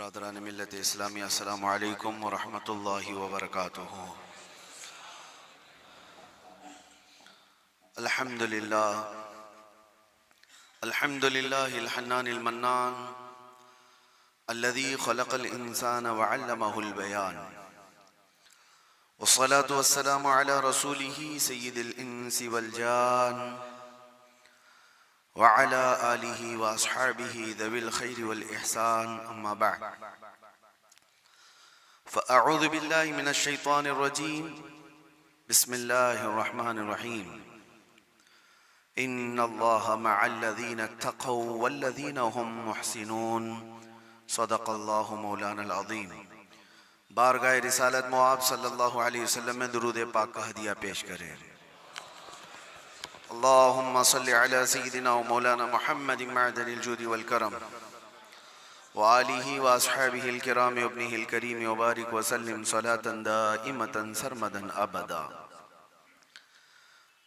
बरादरान मिल्लत इस्लामी अस्सलामु अलैकुम व रहमतुल्लाहि व बरकातुहू। अल्हम्दुलिल्लाह अल्हम्दुलिल्लाहिल हन्नानिल मन्नान अल्लज़ी खलक़ल इंसाना व अल्लमहुल बयान वस्सलातु वस्सलामु अला रसूलिही सय्यिदिल इंसी वल जान व अला आलिही व अस्हाबिही ज़विल खैरि वल इहसान अम्मा बअद फ़अऊज़ु बिल्लाहि मिनश शैतानिर रजीम बिस्मिल्लाहिर रहमानिर रहीम इन्नल्लाहा मअल्लज़ीना इत्तक़ौ वल्लज़ीना हुम मुहसिनून सदक़ल्लाहु मौलानाल अज़ीम। बारगाह रिसालत मुआब सल्लल्लाहु अलैहि वसल्लम में दुरूद पाक का हदिया पेश करें। अल्लाहुम्मा सल्लि अला सय्यिदिना व मौलाना मुहम्मदिन मअदनिल जूदि वल करम व आलिहि व अस्हाबिहिल किराम व इब्निहिल करीम व बारिक व सल्लिम सलातन दाइमतन सरमदन अबदा।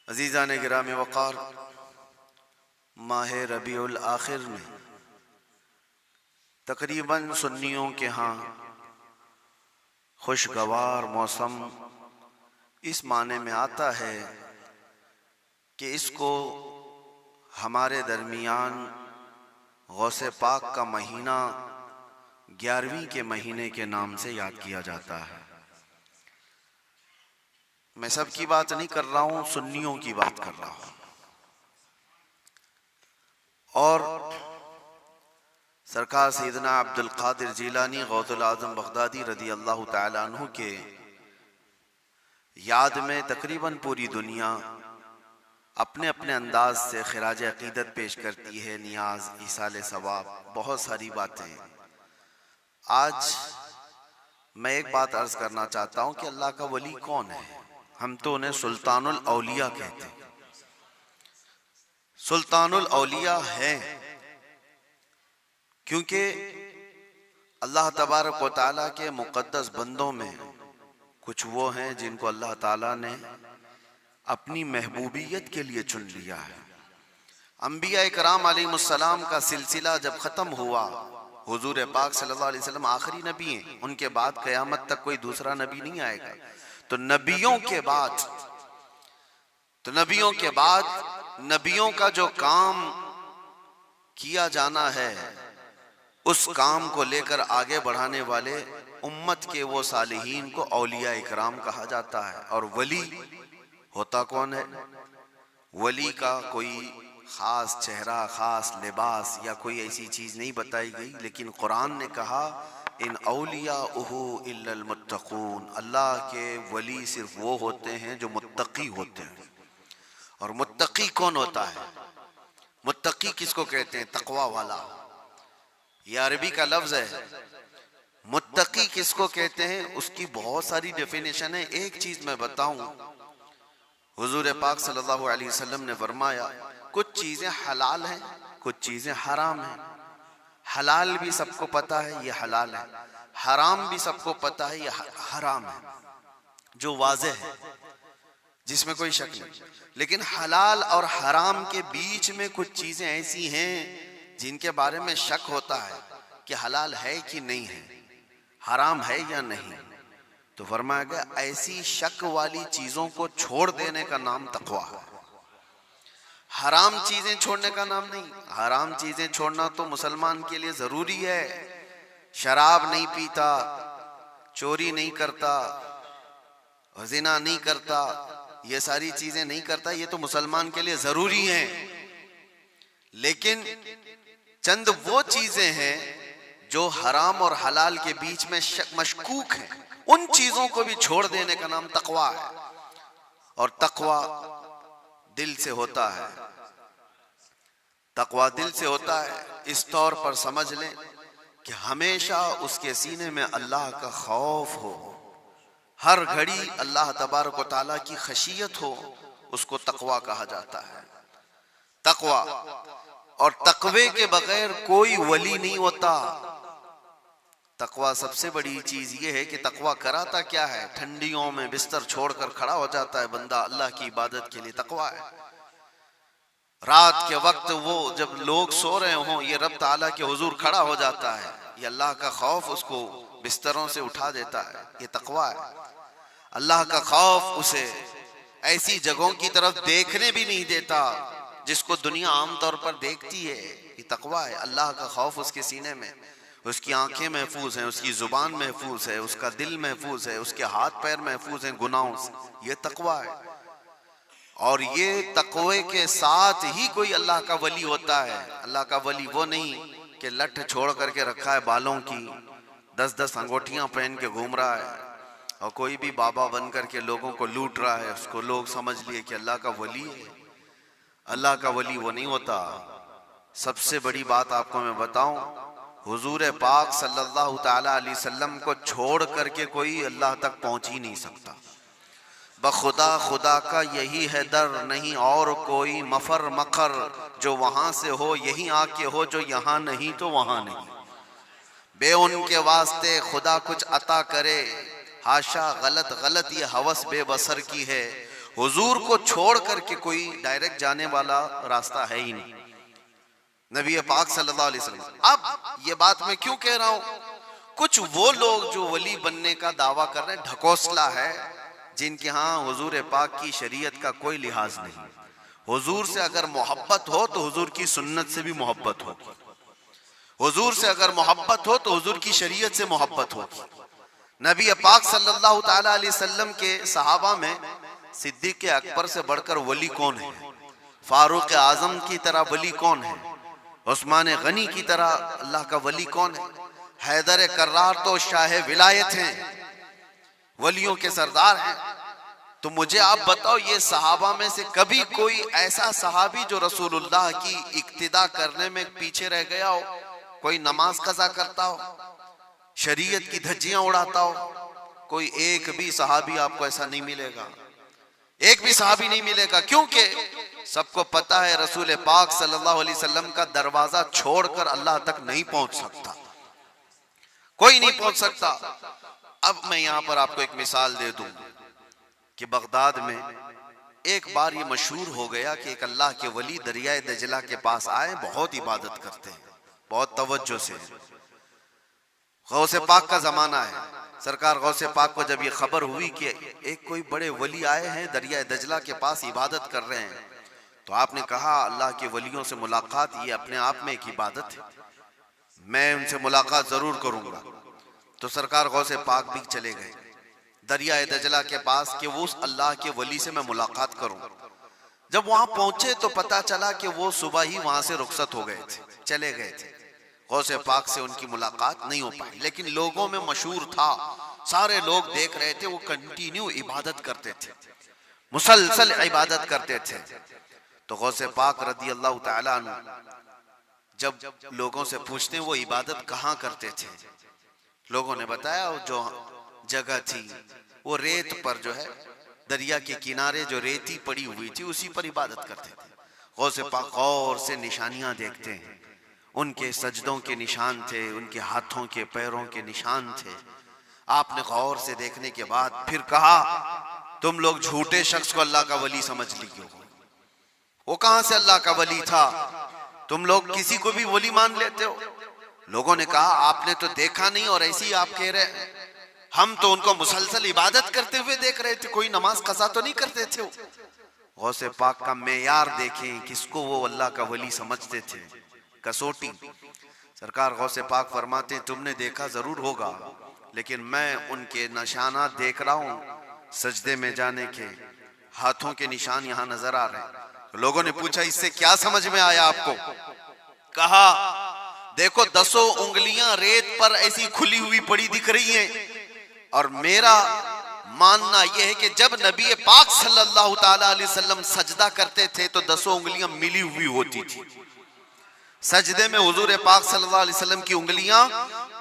अज़ीज़ान गिराम वक़ार, माह रबीउल आखिर में तकरीबन सुन्नियों के यहाँ खुशगवार मौसम इस माने में आता है कि इसको हमारे दरमियान गौसे पाक का महीना 11वीं के महीने के नाम से याद किया जाता है। मैं सबकी बात नहीं कर रहा हूँ, सुन्नियों की बात कर रहा हूँ। और सरकार सैयदना अब्दुल कादिर जीलानी गौसुल आज़म बगदादी रज़ी अल्लाह तआला अन्हु के याद में तकरीबन पूरी दुनिया अपने अपने अंदाज से खिराज अकीदत पेश करती है, नियाज, ईसाले सवाब, बहुत सारी बातें। आज मैं एक बात अर्ज करना चाहता हूँ कि अल्लाह का वली कौन है। हम तो उन्हें सुल्तानुल औलिया कहते हैं। सुल्तानुल औलिया है क्योंकि अल्लाह तबारक व तआला के मुक़द्दस बंदों में कुछ वो हैं जिनको अल्लाह ताला ने अपनी महबूबियत के लिए चुन लिया है। अंबिया इकराम अलैहिमुस्सलाम का सिलसिला जब खत्म हुआ, हुजूर पाक सल्लल्लाहु अलैहि वसल्लम आखिरी नबी हैं, उनके बाद क़यामत तक कोई दूसरा नबी नहीं आएगा। तो नबियों के बाद नबियों का जो काम किया जाना है, उस काम को लेकर आगे बढ़ाने वाले उम्मत के वो सालिहीन को औलिया इकराम कहा जाता है। और वली होता कौन है? वली का कोई खास चेहरा, खास लिबास या कोई ऐसी चीज नहीं बताई गई, लेकिन कुरान ने कहा इन औलियाउहु इल्लल मुत्तकून, अल्लाह के वली सिर्फ वो होते हैं जो मुत्तकी होते हैं। और मुत्तकी कौन होता है? मुत्तकी किसको कहते हैं? तकवा वाला। ये अरबी का लफ्ज है। मुत्तकी किसको कहते हैं? उसकी बहुत सारी डेफिनेशन है। एक चीज मैं बताऊं, हुजूर पाक सल्लल्लाहु अलैहि वसल्लम ने फरमाया कुछ चीजें हलाल हैं, कुछ चीजें हराम हैं। हलाल भी सबको पता है ये हलाल है, हराम भी सबको पता है ये हराम है, जो वाज़ेह है, जिसमें कोई शक नहीं। लेकिन हलाल और हराम के बीच में कुछ चीजें ऐसी हैं जिनके बारे में शक होता है कि हलाल है कि नहीं है, हराम है या नहीं। तो फरमाया गया ऐसी शक वाली चीजों को छोड़ देने का नाम तकवा है। हराम चीजें छोड़ने का नाम नहीं। हराम चीजें छोड़ना तो मुसलमान के लिए जरूरी है। शराब नहीं पीता, चोरी नहीं करता, ज़िना नहीं करता, ये सारी चीजें नहीं करता, ये तो मुसलमान के लिए जरूरी है। लेकिन चंद वो चीजें हैं जो हराम और हलाल के बीच में मशकूक हैं, उन चीजों को भी छोड़ देने का नाम तकवा है। और तकवा दिल से होता है। तकवा दिल से होता है। इस तौर पर समझ लें कि हमेशा उसके सीने में अल्लाह का खौफ हो, हर घड़ी अल्लाह तबारक व तआला की खशियत हो, उसको तकवा कहा जाता है। तकवा। और तकवे के बगैर कोई वली नहीं होता। तकवा सबसे बड़ी चीज ये है कि तकवा कराता क्या है? ठंडियों में बिस्तर छोड़कर खड़ा हो जाता है बंदा अल्लाह की इबादत के लिए, तकवा है। रात के वक्त वो जब लोग सो रहे हों, ये रब ताला के हुजूर खड़ा हो जाता है, ये अल्लाह का खौफ उसको बिस्तरों से उठा देता है, ये तकवा है। अल्लाह का खौफ उसे ऐसी जगहों की तरफ देखने भी नहीं देता जिसको दुनिया आमतौर पर देखती है, ये तकवा है। अल्लाह का खौफ उसके सीने में, उसकी आंखें महफूज हैं, उसकी जुबान महफूज है, उसका दिल महफूज है, उसके हाथ पैर महफूज हैं गुनाहों से, ये तकवा है। और ये तकवे के साथ ही कोई अल्लाह का वली होता है। अल्लाह का वली वो नहीं कि लठ छोड़ करके रखा है बालों की, 10-10 अंगूठियां पहन के घूम रहा है और कोई भी बाबा बन करके लोगों को लूट रहा है, उसको लोग समझ लिए कि अल्लाह का वली है। अल्लाह का वली वो नहीं होता। सबसे बड़ी बात आपको मैं बताऊं, हुजूर पाक सल्लल्लाहु ताला अलैहि वसल्लम को छोड़ करके कोई अल्लाह तक पहुंच ही नहीं सकता। बखुदा खुदा का यही है दर, नहीं और कोई मफर मखर, जो वहां से हो यही आके हो, जो यहाँ नहीं तो वहां नहीं। बे उनके वास्ते खुदा कुछ अता करे, हाशा गलत गलत ये हवस बेबसर की है। हुजूर को छोड़ करके कोई डायरेक्ट जाने वाला रास्ता है ही नहीं, नबी पाक सल्लल्लाहु अलैहि वसल्लम। अब ये बात मैं क्यों कह रहा हूं, कुछ वो लोग जो वली बनने का दावा कर रहे हैं, ढकोसला है, जिनके यहाँ हुजूर पाक की शरीयत का कोई लिहाज नहीं। हुजूर से अगर मोहब्बत हो तो हुजूर की सुन्नत से भी मोहब्बत होगी, हुजूर से अगर मोहब्बत हो तो हुजूर की शरीयत से मोहब्बत होगी। नबी पाक सल्लल्लाहु ताला अलैहि वसल्लम के सहाबा में सिद्दीक अकबर से बढ़कर वली कौन है? फारूक आजम की तरह वली कौन है? उस्मान गनी की तरह अल्लाह का वली कौन है? हैदर कर्रार तो शाह विलायत हैं, वलियों के सरदार हैं। तो मुझे आप बताओ, ये सहाबा में से कभी कोई ऐसा सहाबी जो रसूलुल्लाह की इक्तिदा करने में पीछे रह गया हो, कोई नमाज कज़ा करता हो, शरीयत की धज्जियां उड़ाता हो? कोई एक भी सहाबी आपको ऐसा नहीं मिलेगा, एक भी सहाबी नहीं मिलेगा। क्योंकि सबको पता है रसूल पाक सल्लल्लाहु अलैहि वसल्लम का दरवाजा छोड़कर अल्लाह तक नहीं पहुंच सकता, कोई नहीं पहुंच सकता। अब मैं यहां पर आपको एक मिसाल दे दूं कि बगदाद में एक बार ये मशहूर हो गया कि एक अल्लाह के वली दरियाए दजला के पास आए, बहुत इबादत करते हैं, बहुत तवज्जो से। गौसे पाक का जमाना है। सरकार गौसे पाक को जब ये खबर हुई कि एक कोई बड़े वली आए हैं दरियाए दजला के पास इबादत कर रहे हैं, तो आपने कहा अल्लाह के वलियों से मुलाकात ये अपने आप में एक इबादत है, मैं उनसे मुलाकात जरूर करूंगा। तो सरकार गौसे पाक भी चले गए दरियाए दजला के पास कि वो उस अल्लाह के वली से मैं मुलाकात करूं। जब वहां पहुंचे तो पता चला कि वो सुबह ही वहां से रुखसत हो गए थे, चले गए थे। गौसे पाक से उनकी मुलाकात नहीं हो पाई, लेकिन लोगों में मशहूर था, सारे लोग देख रहे थे, वो कंटिन्यू इबादत करते थे, मुसलसल इबादत करते थे। तो गौसे पाक रदी अल्लाह तआला अन्हु जब लोगों से पूछते वो इबादत कहाँ करते थे, लोगों ने बताया जो जगह थी वो रेत पर, जो है दरिया के किनारे जो रेती पड़ी हुई थी उसी पर इबादत करते थे। गौसे पाक गौर से निशानियां देखते हैं, उनके सजदों के निशान थे, उनके हाथों के पैरों के निशान थे। आपने गौर से देखने के बाद फिर कहा तुम लोग झूठे शख्स को अल्लाह का वली समझ लियो, वो कहां से अल्लाह का वली था, तुम लोग किसी को भी वली मान लेते हो। लोगों ने कहा आपने तो देखा नहीं और ऐसे ही आप कह रहे, हम तो उनको मुसलसल इबादत करते हुए देख रहे थे, कोई नमाज कज़ा तो नहीं करते थे। गौसे पाक का मेयार देखें, किसको वो अल्लाह का वली समझते थे, कसौटी। सरकार गौसे पाक फरमाते तुमने देखा जरूर होगा, लेकिन मैं उनके निशानात देख रहा हूं, सजदे में जाने के, हाथों के निशान यहां नजर आ रहे हैं। तो लोगों ने पूछा इससे क्या समझ में आया आपको? कहा देखो 10 उंगलियां रेत पर ऐसी खुली हुई पड़ी दिख रही हैं, और मेरा मानना यह है कि जब नबी पाक सल्लल्लाहु ताला अलैहि वसल्लम सजदा करते थे तो 10 उंगलियां मिली हुई होती थी। सजदे में हुजूर पाक सल्लल्लाहु अलैहि वसल्लम की उंगलियां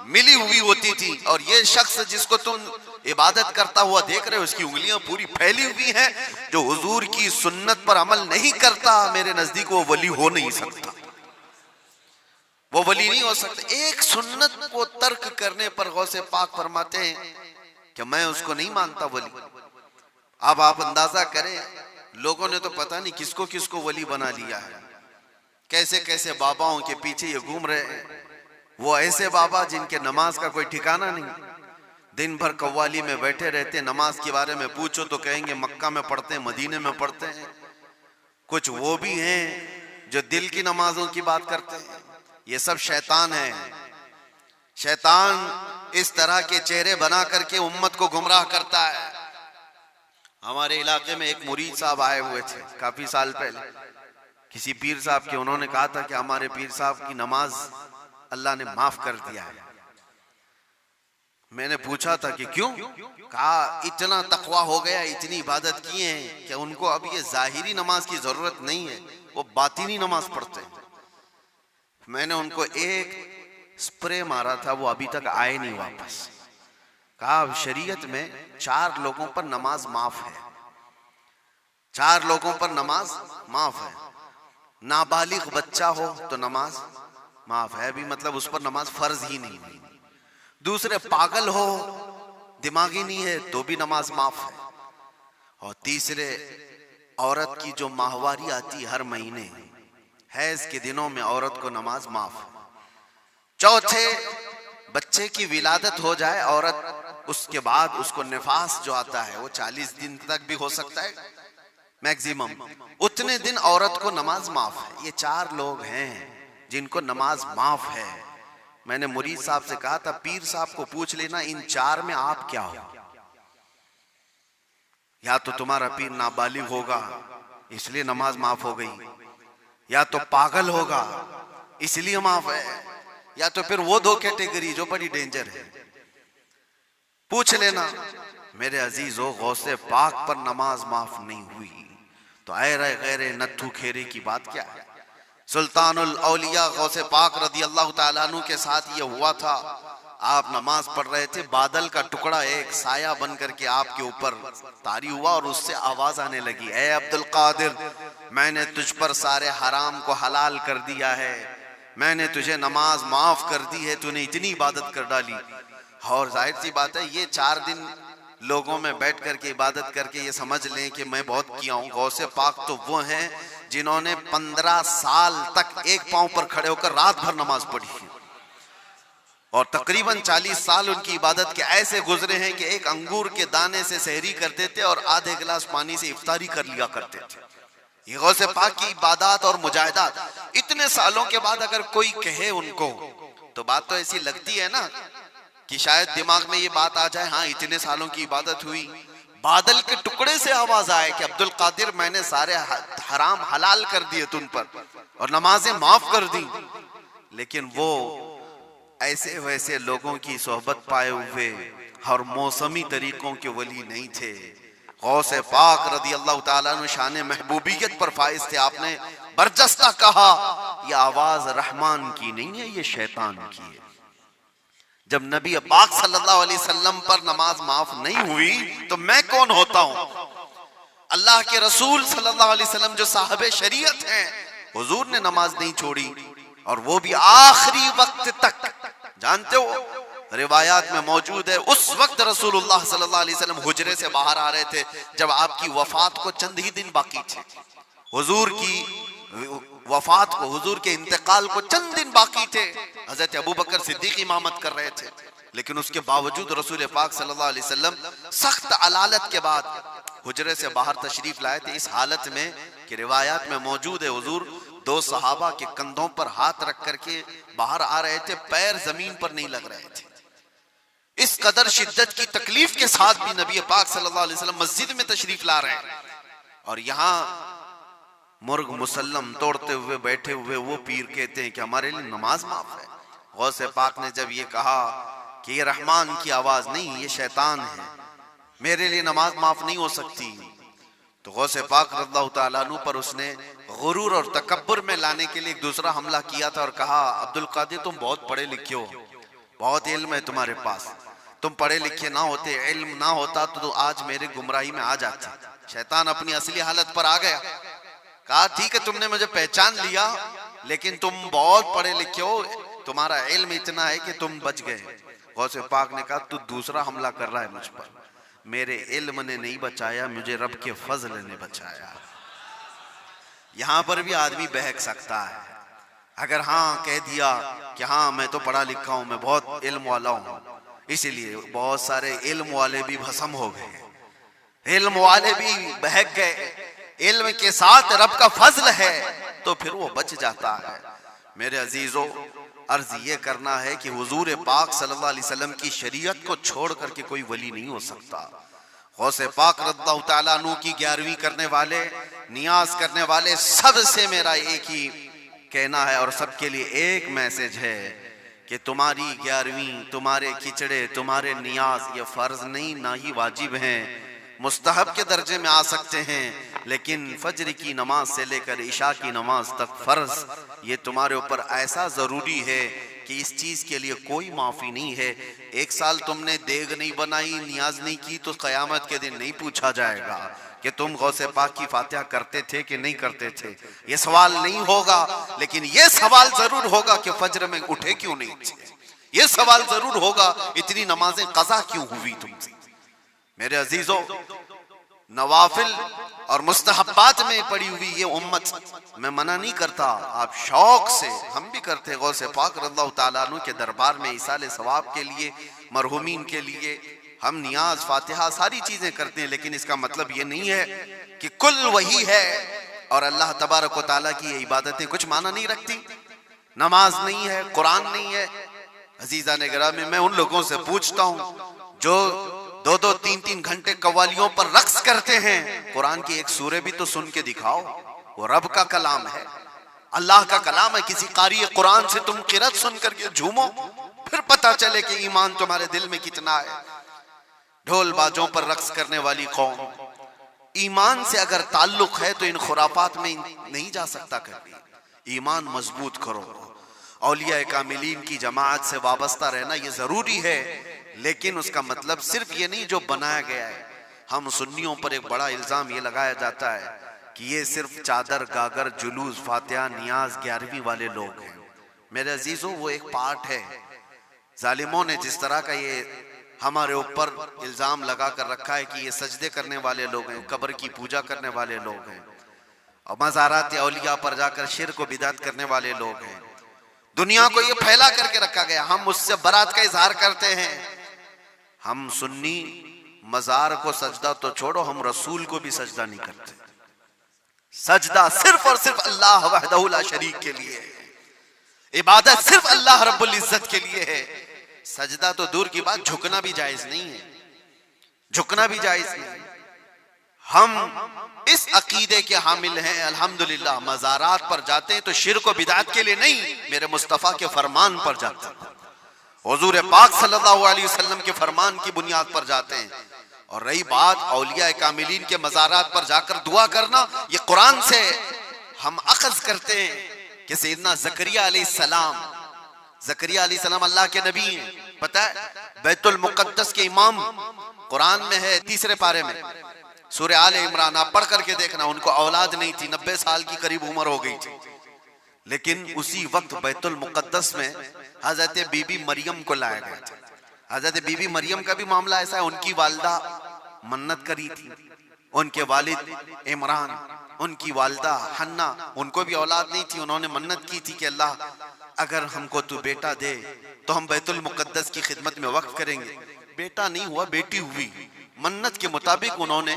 मिली हुई होती थी, और ये शख्स जिसको तुम इबादत करता हुआ देख रहे हो उसकी उंगलियां पूरी फैली हुई हैं। जो हुजूर की सुन्नत पर अमल नहीं करता, मेरे नजदीक वो वली हो नहीं सकता, वो वली नहीं हो सकता। एक सुन्नत को तर्क करने पर गौसे पाक फरमाते हैं कि मैं उसको नहीं मानता वली। अब आप अंदाजा करें, लोगों ने तो पता नहीं किसको किसको वली बना लिया है, कैसे कैसे बाबाओं के पीछे ये घूम रहे हैं, वो ऐसे बाबा जिनके नमाज का कोई ठिकाना नहीं, दिन भर कव्वाली में बैठे रहते, नमाज के बारे में पूछो तो कहेंगे मक्का में पढ़ते हैं, मदीने में पढ़ते हैं। कुछ वो भी हैं जो दिल की नमाजों की बात करते हैं। ये सब शैतान है। शैतान इस तरह के चेहरे बना करके उम्मत को गुमराह करता है। हमारे इलाके में एक मुरीद साहब आए हुए थे काफी साल पहले, किसी पीर साहब के। उन्होंने कहा था कि हमारे पीर साहब की नमाज अल्लाह ने माफ कर दिया है। मैंने पूछा था कि क्यों? कहा इतना तकवा हो गया, इतनी इबादत किए हैं कि उनको अब ये जाहिरी नमाज की जरूरत नहीं है, वो बातिनी नमाज पढ़ते हैं। मैंने उनको एक स्प्रे मारा था, वो अभी तक आए नहीं वापस। कहा शरीयत में 4 लोगों पर नमाज माफ है, 4 लोगों पर नमाज माफ है। नाबालिग बच्चा हो तो नमाज माफ है, अभी मतलब उस पर नमाज फर्ज ही नहीं हुई। दूसरे पागल हो, दिमागी नहीं है, तो भी नमाज माफ है। और तीसरे औरत की जो माहवारी आती हर महीने, हैज के दिनों में औरत को नमाज माफ है। चौथे बच्चे की विलादत हो जाए औरत, उसके बाद उसको निफास जो आता है वो 40 दिन तक भी हो सकता है मैक्सिमम, उतने दिन औरत को नमाज माफ है। ये 4 लोग हैं जिनको नमाज माफ है। मैंने मुरीद साहब से कहा था पीर साहब को पूछ लेना इन 4 में आप क्या हो। या तो तुम्हारा पीर नाबालिग होगा इसलिए नमाज माफ हो गई, या तो पागल होगा इसलिए माफ है, या तो फिर वो 2 कैटेगरी जो बड़ी डेंजर है। पूछ लेना। मेरे अजीजों, गौसे पाक पर नमाज माफ नहीं हुई तो ऐरे गैरे नत्थु खेरे की बात क्या है। सुल्तानुल औलिया गौसे पाक रदी अल्लाह ताला अन्हु के साथ ये हुआ था। आप नमाज पढ़ रहे थे, बादल का टुकड़ा एक साया बन करके आपके ऊपर तारी हुआ और उससे आवाज आने लगी, ए अब्दुल कादिर, मैंने तुझ पर सारे हराम को हलाल कर दिया है, मैंने तुझे नमाज माफ कर दी है, तूने इतनी इबादत कर डाली। और जाहिर सी बात है ये 4 दिन लोगों में बैठ करके इबादत करके ये समझ लें कि मैं बहुत किया हूँ। गौसे पाक तो वो हैं जिन्होंने 15 साल तक एक पांव पर खड़े होकर रात भर नमाज पढ़ी है, और तकरीबन 40 साल उनकी इबादत के ऐसे गुजरे हैं कि एक अंगूर के दाने से सहरी करते थे और आधे गिलास पानी से इफ्तारी कर लिया करते थे। ये गौसे पाक की इबादत और मुजाहिदात इतने सालों के बाद अगर कोई कहे उनको तो बात तो ऐसी लगती है ना कि शायद दिमाग में ये बात आ जाए, हाँ इतने सालों की इबादत हुई, बादल के टुकड़े से आवाज आए कि अब्दुल कादिर मैंने सारे हराम हलाल कर दिए तुम पर और नमाजें माफ कर दी। लेकिन वो ऐसे वैसे लोगों की सोहबत पाए हुए और मौसमी तरीकों के वली नहीं थे। गौसे पाक रदी अल्लाह ताला अन्हु शान महबूबियत पर फाइज थे। आपने बरजस्ता कहा यह आवाज रहमान की नहीं है, ये शैतान की है। जब नबी पाक सल्लल्लाहु अलैहि वसल्लम पर नमाज माफ नहीं हुई तो मैं कौन होता हूं? अल्लाह के रसूल सल्लल्लाहु अलैहि वसल्लम जो साहबे शरीयत हैं, हुजूर ने नमाज नहीं छोड़ी और वो भी आखिरी वक्त तक। जानते हो रिवायात में मौजूद है उस वक्त रसूलुल्लाह सल्लल्लाहु अलैहि वसल्लम हुजरे से बाहर आ रहे थे जब आपकी वफात को चंद ही दिन बाकी थे। हुजूर की वफात को, हुजूर के इंतकाल को चंद दिन बाकी थे। हजरत अबू बकर सिद्दीक इमामत कर रहे थे, लेकिन उसके बावजूद रसूल पाक सल्लल्लाहु अलैहि वसल्लम सख्त अलालत के बाद हुजरे से बाहर तशरीफ लाए थे, इस हालत में कि रिवायात में मौजूद है हुजूर 2 सहाबा के कंधों पर हाथ रख करके बाहर आ रहे थे, पैर जमीन पर नहीं लग रहे थे। इस कदर शिद्दत की तकलीफ के साथ भी नबी पाक सल्लल्लाहु अलैहि वसल्लम मस्जिद में तशरीफ ला रहे हैं और यहाँ मुर्ग मुसल्लम तोड़ते हुए बैठे हुए वो पीर कहते हैं कि हमारे लिए नमाज माफ है। गौसे पाक ने जब ये कहा कि ये रहमान की आवाज नहीं, ये शैतान है, मेरे लिए नमाज माफ नहीं हो सकती, तो गौसे पाक रज़ियल्लाहु ताला अन्हु पर उसने गुरूर और तकब्बुर में लाने के लिए एक दूसरा हमला किया था और कहा अब्दुल कादिर तुम बहुत पढ़े लिखे हो, बहुत इल्म है तुम्हारे पास, तुम पढ़े लिखे ना होते, इल्म ना होता तो आज मेरे गुमराही में आ जाते। शैतान अपनी असली हालत पर आ गया। कहा ठीक है तुमने मुझे पहचान लिया, लेकिन तुम बहुत पढ़े लिखे हो, तुम्हारा इल्म इतना है कि तुम बच गए। गौसे पाक ने कहा तू दूसरा हमला कर रहा है मुझ पर, मेरे इल्म ने नहीं बचाया, मुझे रब के फजल ने बचाया। यहां पर भी आदमी बहक सकता है, अगर हाँ कह दिया कि हाँ मैं तो पढ़ा लिखा हूं, मैं बहुत इल्म वाला हूं, इसीलिए बहुत सारे इल्म वाले भी भस्म हो गए, इल्म वाले भी बहक गए। इल्म के साथ रब का फजल है तो फिर वो बच जाता है। मेरे अजीजों, अर्ज ये करना है कि हुजूर पाक सल्लल्लाहु अलैहि वसल्लम की शरीयत को छोड़ करके कोई वली नहीं हो सकता। गौसे पाक रज़ियल्लाहु ताला अन्हु की 11वीं करने वाले, नियाज करने वाले, सबसे मेरा एक ही कहना है और सबके लिए एक मैसेज है कि तुम्हारी 11वीं, तुम्हारे खिचड़े, तुम्हारे नियाज ये फर्ज नहीं, ना ही वाजिब हैं, मुस्तहब के दर्जे में आ सकते हैं, लेकिन फज्र की नमाज से लेकर इशा की नमाज तक फर्ज ये तुम्हारे ऊपर ऐसा जरूरी है कि इस चीज के लिए कोई माफी नहीं है। एक साल तुमने देग नहीं बनाई, नियाज नहीं की, तो कयामत के दिन नहीं पूछा जाएगा कि तुम गौसे पाक की फातिहा करते थे कि नहीं करते थे। ये सवाल नहीं होगा, लेकिन ये सवाल जरूर होगा कि फज्र में उठे क्यों नहीं थे। ये सवाल जरूर होगा इतनी नमाजें कज़ा क्यों हुई तुमसे। मेरे अजीजों, नवाफिल और मुस्तहब्बात में पड़ी हुई ये उम्मत, मैं मना नहीं करता, आप शौक से, हम भी करते हैं गौसे पाक रज़ियल्लाहु ताला अन्हु के दरबार में इसाले सवाब के लिए, मरहुमीन के लिए हम नियाज, फातिहा, सारी चीजें करते हैं, लेकिन इसका मतलब ये नहीं है कि कुल वही है और अल्लाह तबारक व तआला की ये इबादतें कुछ माना नहीं रखती। नमाज नहीं है, कुरान नहीं है। अजीज़ान गिरामी, मैं उन लोगों से पूछता हूँ जो 2-2, 3-3 घंटे कव्वालियों पर रक्स करते हैं, कुरान की एक सूरे भी तो सुन के दिखाओ। वो रब का कलाम है, अल्लाह का कलाम है। किसी कारी कुरान से तुम किरत सुन करके झूमो, फिर पता चले कि ईमान तुम्हारे दिल में कितना है। ढोल बाजों पर रक्स करने वाली कौम, ईमान से अगर ताल्लुक है तो इन खुराफात में नहीं जा सकता। कभी ईमान मजबूत करो, औलिया कामिलीन की जमात से वाबस्ता रहना ये जरूरी है, लेकिन उसका मतलब सिर्फ ये नहीं जो बनाया गया है। हम सुन्नियों पर एक बड़ा इल्जाम ये लगाया जाता है कि ये सिर्फ चादर, गागर, जुलूस, फातिहा, नियाज, 11वीं वाले लोग हैं। मेरे अजीजों, वो एक पार्ट है। जालिमों ने जिस तरह का ये हमारे ऊपर इल्जाम लगा कर रखा है कि ये सजदे करने वाले लोग हैं, कब्र की पूजा करने वाले लोग हैं, और मज़ारात औलिया पर जाकर शिर्क व बिदअत करने वाले लोग हैं, दुनिया को ये फैला करके रखा गया। हम उससे बरात का इजहार करते हैं। हम सुन्नी मजार को सजदा तो छोड़ो, हम रसूल को भी सजदा नहीं करते। सजदा सिर्फ और सिर्फ अल्लाह वहदहू ला शरीक के लिए है, इबादत सिर्फ अल्लाह रब्बुल इज्जत के लिए है। सजदा तो दूर की बात, झुकना भी जायज नहीं है, झुकना भी जायज नहीं। हम इस अकीदे के हामिल हैं, अल्हम्दुलिल्लाह, मज़ारात पर जाते हैं तो शिर्क व बिदअत के लिए नहीं, मेरे मुस्तफ़ा के फरमान पर जाते हैं, हुजूर पाक सल्लल्लाहु अलैहि वसल्लम के फरमान की बुनियाद पर जाते हैं। और रही बात औलिया कामिलीन के मज़ारात पर जाकर दुआ करना, ये कुरान से हम अखज़ करते हैं कि सैयदना ज़करिया अलैहिस्सलाम, ज़करिया अलैहिस्सलाम अल्लाह के नबी हैं। पता है, बैतुल मुक़द्दस के इमाम कुरान में है 3 पारे में, सूरह आले इमरान, आप पढ़ करके देखना। उनको औलाद नहीं थी, 90 साल की करीब उम्र हो गई थी, लेकिन उसी वक्त बैतुल मुक़द्दस में हजरत बीबी मरियम को लाया गया था। हजरत बीबी मरियम का भी मामला ऐसा है, उनकी वालिदा मन्नत करी थी, उनके वालिद इमरान, उनकी वालिदा हन्ना, उनको भी औलाद नहीं थी। उन्होंने मन्नत की थी कि अल्लाह अगर हमको तू बेटा दे तो हम बैतुल मुक़द्दस की खिदमत में वक्फ करेंगे। बेटा नहीं हुआ, बेटी हुई। मन्नत के मुताबिक उन्होंने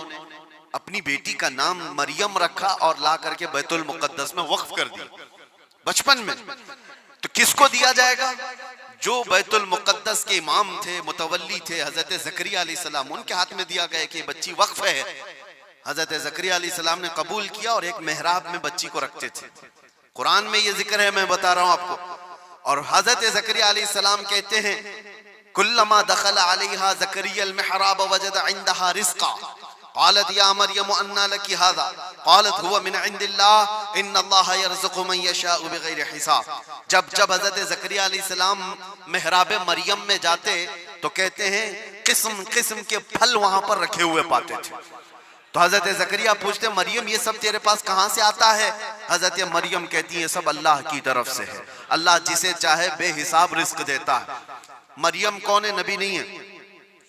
अपनी बेटी का नाम मरियम रखा और ला करके बैतुल मुक़द्दस में वक्फ कर दिया बचपन में। तो किसको दिया जाएगा? जो बैतुल मुक़द्दस के इमाम थे, मुतवल्ली थे, हजरत ज़करिया अलैहिस्सलाम, उनके हाथ में दिया गया कि बच्ची वक्फ है। हजरत ज़करिया अलैहिस्सलाम ने कबूल किया और एक मेहराब में बच्ची को रखते थे। कुरान में ये जिक्र है, मैं बता रहा हूं आपको। और हजरत ज़करिया अलैहिस्सलाम कहते हैं, कुल्लमा दखल अलैहा ज़करिया अल-मिहराब वजद इंदहा रिज़्क़ा क़ालत या मरियम अन्ना लकी हाज़ा क़ालत हुवा मिन इंदिल्लाह इन्नल्लाहा यर्ज़ुक़ु मन यशाअु बिग़ैरि हिसाब। जब जब हजरत ज़करिया अलैहिस्सलाम मेहराब मरियम में जाते तो कहते हैं किस्म किस्म के फल वहां पर रखे हुए पाते थे। तो हजरत ज़करिया पूछते, मरियम ये सब तेरे पास कहां से आता है? हजरत मरियम कहती है, सब अल्लाह की तरफ से है, अल्लाह जिसे चाहे बेहिसाब रिज़्क़ देता है। मरियम कौन है? नबी नहीं है।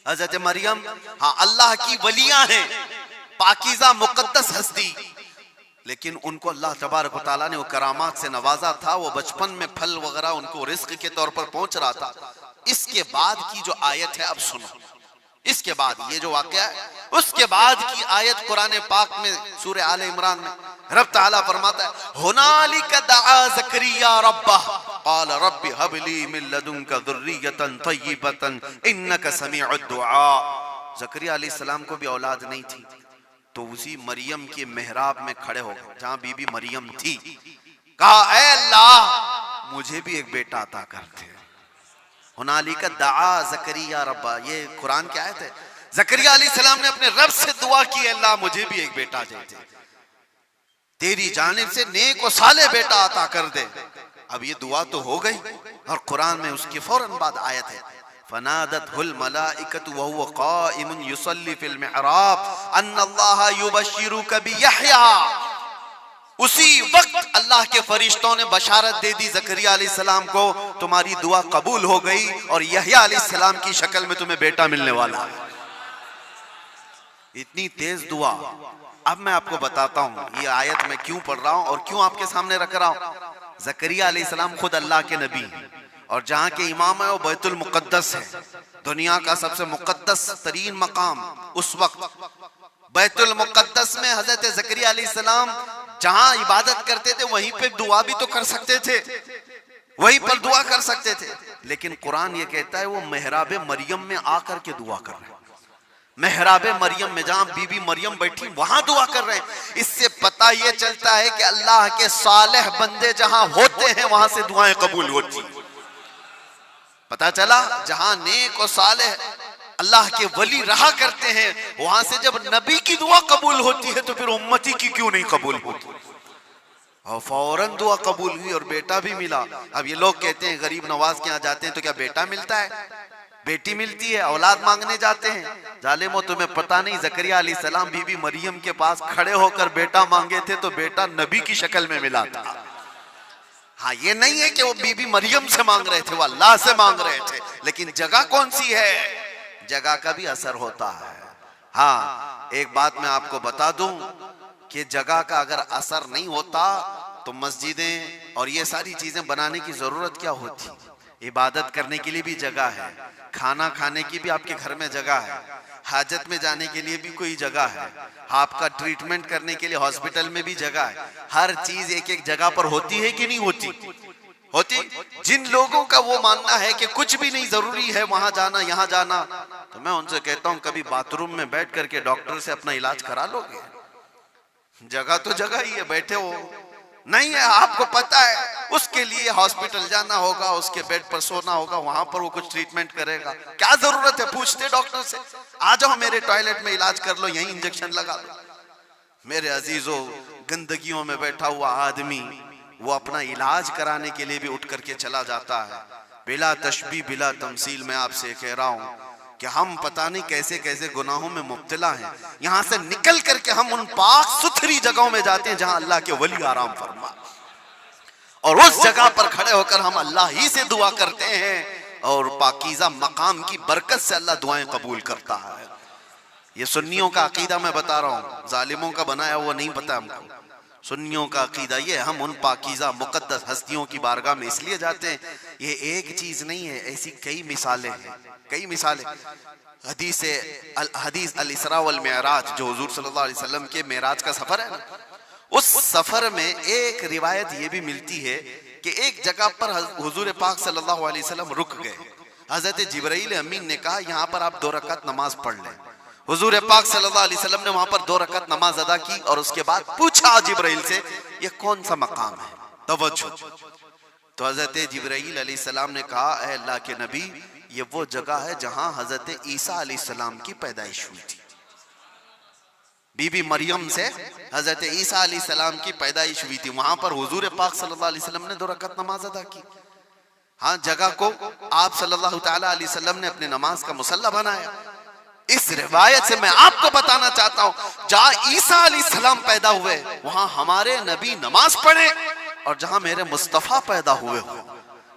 हजरत मरियम हाँ अल्लाह की वलियां हैं, पाकीज़ा मुक़द्दस हस्ती। लेकिन उनको अल्लाह तबारक व तआला ने वो करामात से नवाजा था, वो बचपन में फल वगैरह उनको रिस्क के तौर पर पहुंच रहा था। इसके बाद की जो आयत है अब सुनो, इसके बाद ये जो वाकया है उसके बाद की आयत कुरान पाक में सूरह आले इमरान में रब ताला फरमाता है हुनालिका दआ ज़करिया रब्बह क़ाल रब्बि हबली मिन लदुनका ज़ुर्रियतन तय्यिबतन इन्नका समीउद दुआ। ज़करिया अलैहिस्सलाम को भी औलाद नहीं थी, तो उसी मरियम के मेहराब में खड़े हो गए जहां बीबी मरियम थी, कहा ऐ अल्लाह मुझे भी एक बेटा अता कर दे। हुनालिका दआ ज़करिया रब्बा, ये कुरान की आयत है। ज़करिया अलैहिस्सलाम ने अपने रब से दुआ की, अल्लाह मुझे भी एक बेटा दे दे, तेरी जानिब से नेक और साले बेटा अता कर दे। अब ये दुआ तो हो गई और कुरान में उसके फौरन बाद आयत है फनादतहुल मलाइकतु व हुवा क़ाइमुन युसल्ली फिल मिहराब अन्नल्लाह युबश्शिरुका बियहया। उसी वक्त अल्लाह के फरिश्तों ने बशारत दे दी ज़करिया अलैहिस्सलाम को, तुम्हारी दुआ कबूल हो गई और यहया अलैहिस्सलाम की शक्ल में तुम्हें बेटा मिलने वाला है। इतनी तेज दुआ। अब मैं आपको बताता हूं ये आयत मैं क्यों पढ़ रहा हूं और क्यों आपके सामने रख रहा हूं। ज़करिया अलैहिस्सलाम खुद अल्लाह के नबी हैं और जहां के इमाम है वो बैतुल मुक़द्दस है, दुनिया का सबसे मुक़द्दस तरीन मकाम। उस वक्त बैतुल मुक़द्दस में हजरत ज़करिया अलैहिस्सलाम जहां इबादत करते थे वहीं पे दुआ भी तो कर सकते थे, वहीं पर दुआ कर सकते थे, लेकिन कुरान ये कहता है वो मेहराब मरियम में आकर के दुआ कर रहे हैं। मेहराब मरियम में जहां बीबी मरियम बैठी वहां दुआ कर रहे हैं। इससे पता ये चलता है कि अल्लाह के सालेह बंदे जहां होते हैं वहां से दुआएं कबूल होती। पता चला जहां नेक और सालेह अल्लाह के वली रहा करते हैं वहां से जब नबी की दुआ कबूल होती है तो फिर उम्मती की क्यों नहीं कबूल होती। और फौरन दुआ कबूल हुई और बेटा भी मिला। अब ये लोग कहते हैं गरीब नवाज के यहाँ जाते हैं तो क्या बेटा मिलता है, बेटी मिलती है, औलाद मांगने जाते हैं। जालिमो तुम्हें पता नहीं ज़करिया अलैहिस्सलाम बीबी मरियम के पास खड़े होकर बेटा मांगे थे तो बेटा नबी की शक्ल में मिला था। हाँ ये नहीं है कि वो बीबी मरियम से मांग रहे थे, वो अल्लाह से मांग रहे थे, लेकिन जगह कौन सी है, जगह का भी असर होता है। हाँ एक बात मैं आपको बता दूं कि जगह का अगर असर नहीं होता तो मस्जिदें और ये सारी चीजें बनाने की जरूरत क्या होती। इबादत करने के लिए भी जगह है, खाना खाने की भी आपके घर में जगह है, हाजत में जाने के लिए भी कोई जगह है, आपका ट्रीटमेंट करने के लिए हॉस्पिटल में भी जगह है। हर चीज एक एक जगह पर होती है कि नहीं होती, होती। जिन लोगों का वो मानना है कि कुछ भी नहीं जरूरी है वहां जाना यहाँ जाना, तो मैं उनसे कहता हूँ कभी बाथरूम में बैठ करके डॉक्टर से अपना इलाज करा लोगे। जगह तो जगह ही है, बैठे हो नहीं है, आपको पता है उसके लिए हॉस्पिटल जाना होगा, उसके बेड पर सोना होगा, वहां पर वो कुछ ट्रीटमेंट करेगा। क्या जरूरत है, पूछते डॉक्टर से आ जाओ मेरे टॉयलेट में इलाज कर लो, यही इंजेक्शन लगा लो। मेरे अजीजों गंदगियों में बैठा हुआ आदमी वो अपना इलाज कराने के लिए भी उठ करके चला जाता है। बिला तशबीह बिला तमसील मैं आपसे कह रहा हूं कि हम पता नहीं कैसे कैसे गुनाहों में मुब्तला हैं। यहाँ से निकल करके हम उन पाक सुथरी जगहों में जाते हैं जहां अल्लाह के वली आराम फरमा, और उस जगह पर खड़े होकर हम अल्लाह ही से दुआ करते हैं और पाकीज़ा मकाम की बरकत से अल्लाह दुआएं कबूल करता है। ये सुन्नियों का अकीदा मैं बता रहा हूँ, जालिमों का बनाया हुआ नहीं पता हमको। सुन्नियों का अकीदा ये, हम उन पाकीज़ा मुकद्दस हस्तियों की बारगाह में इसलिए जाते हैं। ये एक चीज नहीं है, ऐसी कई मिसालें हैं, कई मिसालें। हदीस अल इसरा वल मिअराज जो हुजूर सल्लल्लाहु अलैहि वसल्लम के मेराज का सफर है ना, उस सफर में एक रिवायत ये भी मिलती है कि एक जगह पर हुजूर पाक सल्लल्लाहु अलैहि वसल्लम रुक गए। हजरत जिब्राइल अमीन ने कहा यहाँ पर आप 2 रकात नमाज पढ़ लें। हुजूर पाक सल्लल्लाहु अलैहि वसल्लम ने वहां पर 2 रकात नमाज अदा की और उसके बाद पूछा जिब्राइल से ये कौन सा मकाम है, तवज्जो। तो हजरत जिब्राइल अलैहिस्सलाम ने कहा ऐ अल्लाह के नबी ये वो जगह है जहां हजरत ईसा अलैहिस्सलाम की पैदाइश हुई थी। बीबी मरियम से हजरत ईसा अलैहिस्सलाम की पैदाइश हुई थी, वहां पर हुजूर पाक सल्लल्लाहु अलैहि वसल्लम ने 2 रकात नमाज अदा की। हाँ जगह को आप सल्लल्लाहु ताला अलैहि वसल्लम ने अपने नमाज का मुसल्ला बनाया। इस रिवायत से मैं आपको बताना चाहता हूं जहां ईसा अलैहिस्सलाम पैदा हुए वहां हमारे नबी नमाज पढ़े, और जहां मेरे मुस्तफा पैदा हुए हो,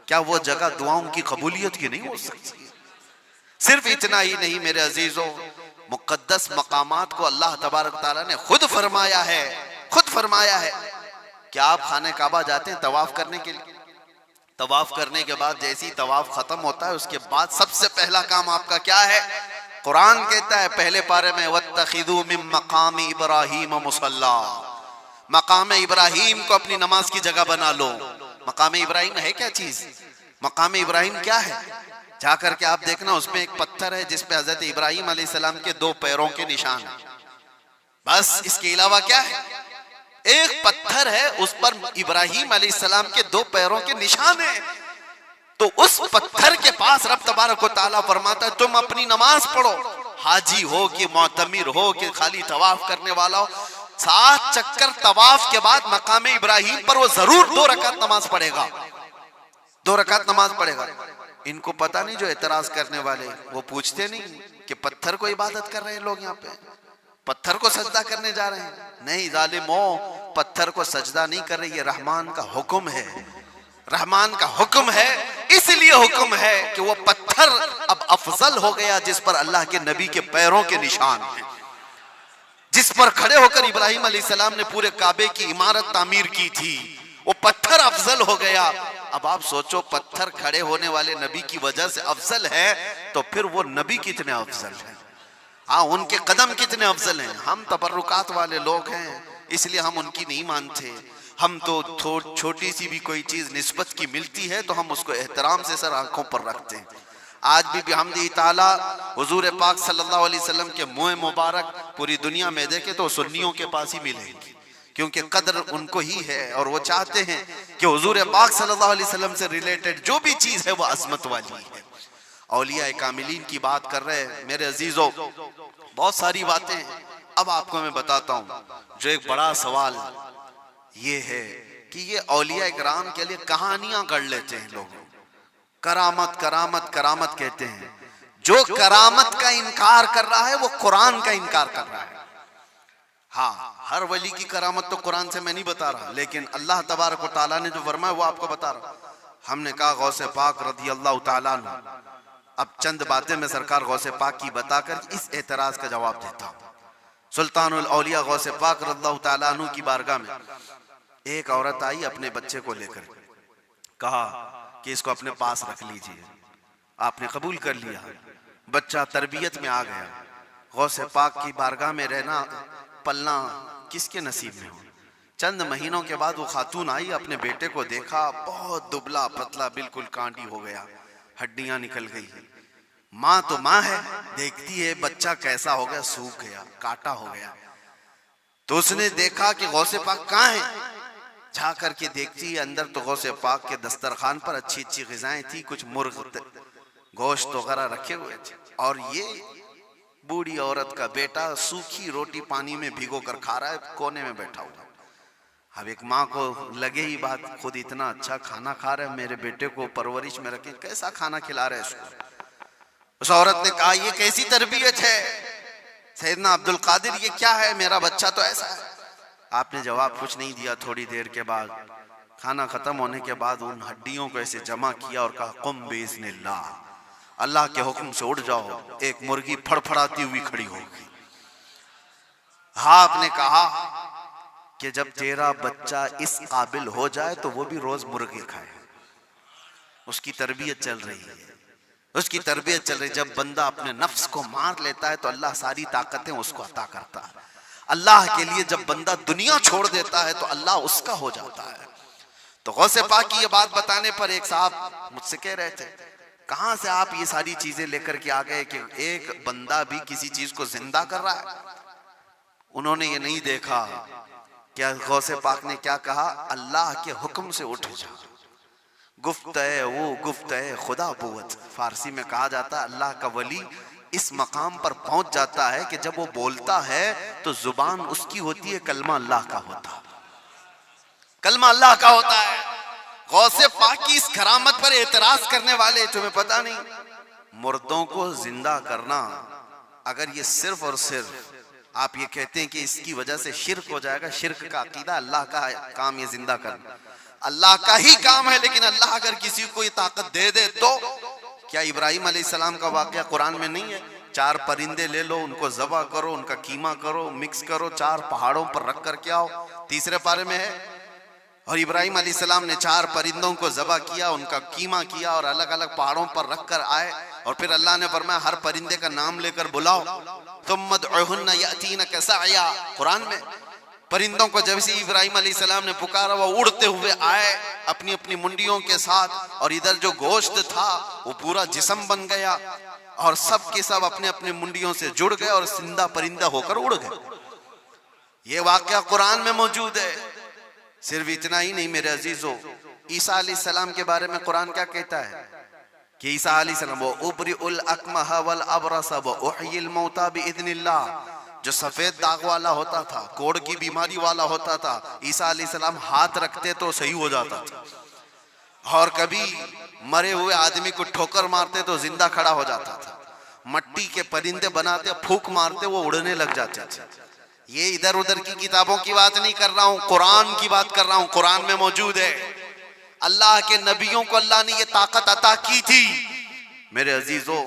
क्या वो जगह दुआओं की कबूलियत की नहीं हो सकती। सिर्फ इतना ही नहीं मेरे अजीजों, मुकद्दस मकामात को अल्लाह तबारक ताला ने खुद फरमाया है खुद फरमाया है कि आप खाने काबा जाते हैं तवाफ करने के लिए, तवाफ करने के बाद जैसे ही तवाफ खत्म होता है उसके बाद सबसे पहला काम आपका क्या है? कुरान कहता है पहले पारे में, वत्तखिदू मिन मकाम इब्राहीम मुसल्ला, मकाम इब्राहिम को अपनी नमाज की जगह बना लो। मकाम इब्राहिम है क्या चीज? मकाम इब्राहिम क्या है? जाकर के आप देखना, उसमें एक पत्थर है जिसपे हजरत इब्राहिम अलैहिस्सलाम के 2 पैरों के निशान है, बस इसके अलावा क्या है? एक पत्थर है, उस पर इब्राहिम अलैहिस्सलाम के 2 पैरों के निशान है। तो उस पत्थर के पास रब तबारक व तआला फरमाता है तुम अपनी नमाज पढ़ो, हाजी हो कि मोतमिर हो कि खाली तवाफ करने वाला हो, 7 चक्कर तवाफ के बाद मकाम इब्राहिम पर वो जरूर 2 रकात नमाज पढ़ेगा, 2 रकात नमाज पढ़ेगा। इनको पता नहीं, जो एतराज करने वाले वो पूछते नहीं कि पत्थर को इबादत कर रहे हैं लोग, यहाँ पे पत्थर को सजदा करने जा रहे हैं। नहीं जालिमो, पत्थर को सजदा नहीं कर रहे, ये रहमान का हुक्म है, रहमान का हुक्म है। इसलिए हुक्म है कि वो पत्थर अब अफजल हो गया जिस पर अल्लाह के नबी के पैरों के निशान हैं, जिस पर खड़े होकर इब्राहिम अलैहिस्सलाम ने पूरे काबे की इमारत तामीर की थी, वो पत्थर अफजल हो गया। अब आप सोचो, पत्थर खड़े होने वाले नबी की वजह से अफजल है, तो फिर वो नबी कितने अफजल हैं? हाँ, उनके कदम कितने अफजल हैं। हम तबर्रुकात वाले लोग हैं, इसलिए हम उनकी नहीं मानते। हम तो छोटी सी भी कोई चीज निस्बत की मिलती है तो हम उसको एहतराम से सर आंखों पर रखते हैं। आज भी बिहम्दिही ताला हुजूर पाक सल्लल्लाहु अलैहि वसल्लम के मुँह मुबारक पूरी दुनिया में देखे तो सुन्नियों के पास ही मिलेंगी, क्योंकि कदर उनको ही है और वो चाहते हैं कि हुजूर पाक सल्लल्लाहु अलैहि वसल्लम से रिलेटेड जो भी चीज है वो अजमत वाली है। औलिया कामिलीन की बात कर रहे हैं मेरे अजीजों, बहुत सारी बातें हैं। अब आपको मैं बताता हूँ, जो एक बड़ा सवाल ये है कि ये औलिया इकराम के लिए कहानियां गढ़ लेते हैं लोग, करामत करामत करामत कहते हैं। जो करामत का इनकार कर रहा है वो कुरान का इनकार कर रहा है। हाँ, हर वली की करामत तो कुरान से मैं नहीं बता रहा, लेकिन अल्लाह तबारक व तआला ने जो फरमाया वो आपको बता रहा। हमने कहा गौसे पाक रज़ी अल्लाह तआला अन्हु, अब चंद बातें मैं सरकार गौसे पाक की बताकर इस एतराज का जवाब देता हूँ। सुल्तानुल औलिया गौसे पाक रज़ी अल्लाह तआला अन्हु की बारगाह में एक औरत आई, अपने बच्चे को लेकर कहा कि इसको अपने पास रख लीजिए। आपने कबूल कर लिया, बच्चा तरबियत में आ गया। गौसे पाक की बारगाह में रहना पलना किसके नसीब में हो। चंद महीनों के बाद वो खातून आई, अपने बेटे को देखा, बहुत दुबला पतला, बिल्कुल कांडी हो गया, हड्डियां निकल गई। माँ तो माँ है, देखती है बच्चा कैसा हो गया, सूख गया, काटा हो गया। तो उसने देखा कि गौसे पाक कहाँ है। जा करके देखती है अंदर तो गौसे पाक के दस्तरखान पर अच्छी अच्छी ग़िज़ाएं थी, कुछ मुर्ग गोश्त वगैरह रखे हुए थे, और ये बूढ़ी औरत का बेटा सूखी रोटी पानी में भिगो कर खा रहा है, कोने में बैठा हुआ। अब एक माँ को लगे ही बात, खुद इतना अच्छा खाना खा रहे हैं, मेरे बेटे को परवरिश में रखे, कैसा खाना खिला रहे इसको। उस औरत ने कहा ये कैसी तरबियत है सैयदना अब्दुल कादिर, ये क्या है, मेरा बच्चा तो ऐसा है। आपने जवाब कुछ नहीं दिया। थोड़ी देर के बाद, खाना खत्म होने के बाद, उन हड्डियों को ऐसे जमा किया और कहा कुम बिइज़्निल्लाह, अल्लाह के हुक्म से उड़ जाओ। एक मुर्गी फड़फड़ाती हुई खड़ी हो गई। हाँ, आपने कहा कि जब तेरा बच्चा इस काबिल हो जाए तो वो भी रोज मुर्गी खाए। उसकी तरबियत चल रही है, उसकी तरबियत चल रही है। जब बंदा अपने नफ्स को मार लेता है तो अल्लाह सारी ताकतें उसको अता करता है। अल्लाह के लिए जब बंदा दुनिया छोड़ देता है तो अल्लाह उसका हो जाता है। तो गौसे पाक की ये बात बताने पर एक साहब मुझसे कह रहे थे, कहां से आप ये सारी चीजें लेकर के आ गए कि एक बंदा भी किसी चीज को जिंदा कर रहा है। उन्होंने ये नहीं देखा क्या गौसे पाक ने क्या कहा, अल्लाह के हुक्म से उठ जा। गुफ्त-ए वो गुफ्त-ए खुदा बुवत, फारसी में कहा जाता है अल्लाह का वली इस मकाम पर पहुंच जाता है कि जब वो बोलता है तो जुबान उसकी होती है, कलमा अल्लाह का होता है, कलमा अल्लाह का होता है। गौसे पाक की इस करामत पर एतराज करने वाले, तुम्हें पता नहीं, मुर्दों को जिंदा करना, अगर ये सिर्फ और सिर्फ आप ये कहते हैं कि इसकी वजह से शिर्क हो जाएगा, शिर्क का अकीदा, अल्लाह का काम ये जिंदा करना अल्लाह का ही काम है। लेकिन अल्लाह अगर किसी को ये ताकत दे दे तो क्या इब्राहिम अलैहिस्सलाम का वाकया कुरान में नहीं है? 4 परिंदे ले लो, उनको ज़बह करो, उनका कीमा करो, मिक्स करो, 4 पहाड़ों पर रख करके आओ। तीसरे पारे में है। और इब्राहिम अलैहिस्सलाम ने 4 परिंदों को ज़बह किया, उनका कीमा किया और अलग अलग पहाड़ों पर रख कर आए। और फिर अल्लाह ने फरमाया हर परिंदे का नाम लेकर बुलाओ, तुम मदउहुन्ना यातीनका सअया। कुरान में परिंदों को जब से इब्राहिम अलैहिस्सलाम ने पुकारा वो उड़ते हुए आए अपनी अपनी मुंडियों के साथ, और इधर जो गोश्त था वो पूरा जिस्म बन गया और सब के सब अपने अपने मुंडियों से जुड़ गए और जिंदा परिंदा होकर उड़ गए। ये वाकया कुरान में मौजूद है। सिर्फ इतना ही नहीं मेरे अजीजों, ईसा अलैहिस्सलाम के बारे में कुरान क्या कहता है कि ईसा अलैहिस्सलाम वो उबरिउल अकमह वल अबरस व उहयिल मौता बिइज़्निल्लाह, जो सफेद दाग वाला होता था, कोढ़ की बीमारी वाला होता था, ईसा अलैहिस्सलाम हाथ रखते तो सही हो जाता था। और कभी मरे हुए आदमी को ठोकर मारते तो जिंदा खड़ा हो जाता था। मट्टी के परिंदे बनाते, फूंक मारते वो उड़ने लग जाते थे। ये इधर उधर की किताबों की बात नहीं कर रहा हूँ, कुरान की बात कर रहा हूँ। कुरान में मौजूद है। अल्लाह के नबियों को अल्लाह ने ये ताकत अता की थी। मेरे अजीजों,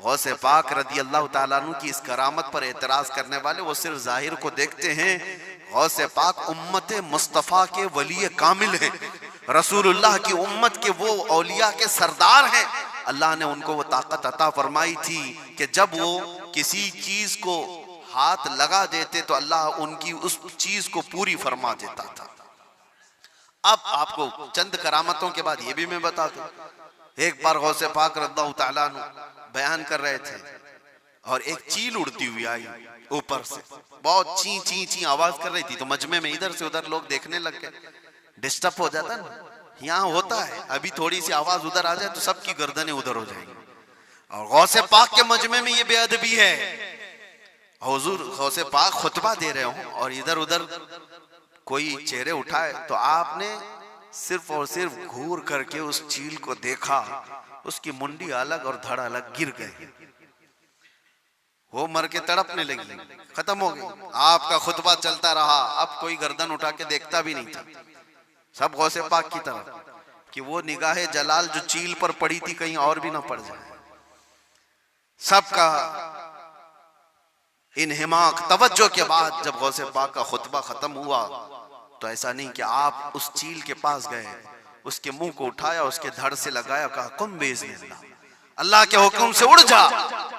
गौसे पाक रदी अल्लाह ताला अन्हु की इस करामत पर एतराज करने वाले वो सिर्फ जाहिर को देखते हैं। गौसे पाक उम्मत मुस्तफ़ा के वली कामिल हैं, रसूलुल्लाह की उम्मत के वो औलिया के सरदार हैं। अल्लाह ने उनको वो ताकत अता फरमाई थी कि जब वो किसी चीज को हाथ लगा देते तो अल्लाह उनकी उस चीज को पूरी फरमा देता था। अब आपको चंद करामतों के बाद ये भी मैं बता दूं। एक बार गौसे पाक रज़ियल्लाहु ताला अन्हु बयान कर रहे थे और एक चील उड़ती हुई आई ऊपर से, बहुत ची ची ची आवाज कर रही थी। तो मजमे में इधर से उधर लोग देखने लग गए। डिस्टर्ब हो जाता ना, यहाँ होता है, अभी थोड़ी सी आवाज उधर आ जाए तो सबकी गर्दनें उधर हो जाएंगी। और गौसे पाक के मजमे में ये बेअदबी है। हुजूर गौसे पाक खुतबा दे रहे हो और इधर उधर कोई चेहरे उठाए तो आपने सिर्फ और सिर्फ घूर करके उस चील को देखा, उसकी मुंडी अलग और धड़ अलग गिर गई, वो मर के तड़पने लगी, खत्म हो गई। आपका खुतबा चलता रहा, अब कोई गर्दन उठा के देखता भी नहीं था, सब गौसे पाक की तरफ कि वो निगाहे जलाल जो चील पर पड़ी थी कहीं और भी ना पड़ जाए। सबका इन्हिमाक तवज्जो के बाद जब गौसे पाक का खुतबा खत्म हुआ तो ऐसा नहीं कि आप उस चील के पास गए, उसके मुंह को उठाया, उसके धड़ से लगाया, कहा कुम बिइज़्निल्लाह, अल्लाह के हुक्म से उड़ जा।